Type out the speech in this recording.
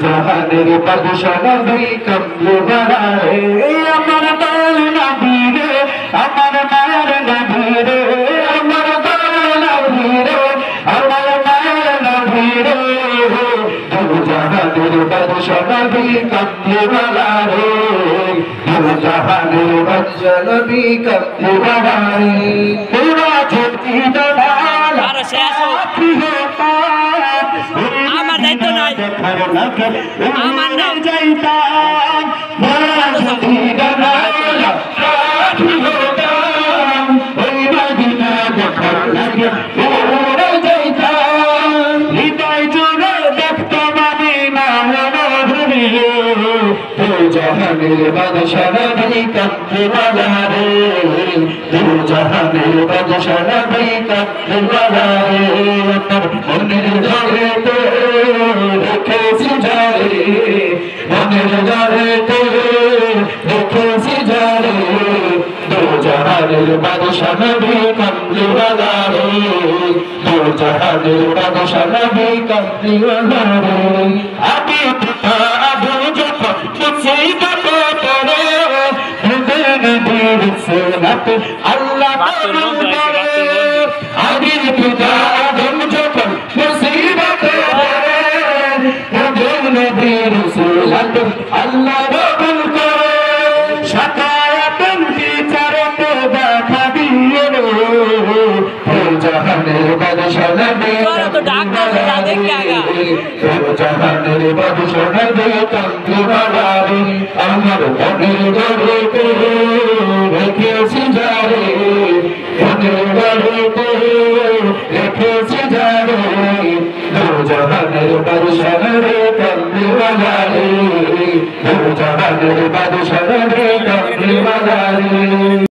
জাহানের বাদশা নবী কমলে বালা রে আমার দয়াল নবী রে আমার মায়ের নবী রে আমার দয়াল নবী রে আমার মায়ের নবী রে জাহানের বাদশা নবী কমলে বালা রে জাহানের বাদশা নবী কমলে বালা রে পুরা ঝুঁকি দালাল আমার দায়িত্ব নাই আমার নাম যাইতাম ওই মদিনা দেখার লাগে ওরে যাইতাম হৃদয় জুড়ে দেখতাম আমি না তো জাহানের বাদশা নবী কমলে বালা রে তো জাহানের বাদশা নবী কমলে বালা রে তোর মনের ঘরে তো রেখেছি যারে মনের ঘরে তো রেখেছি যারে তো জাহানের বাদশা নবী কমলে বালা রে তো জাহানের বাদশা নবী কমলে বালা রে আমি পিতা আবু যখন মুসিবত পড়ে নবীর সুন্নাত আল্লাহ কবুল করে আমি পিতা আদম যখন মুসিবত পড়ে নবীর সুন্নাত আল্লাহ কবুল করে শাকায়াতুল বিচারতে দেখা দিয়ে জাহানের বাদশা নবী জাহানের বাদশা নবী কমলে বালা রে আমার মনের ঘরেতে রেখেছি যারে মনের ঘরেতে রেখেছি যারে জাহানের বাদশা নবী কমলে বালা রে জাহানের বাদশা নবী কমলে বালা রে।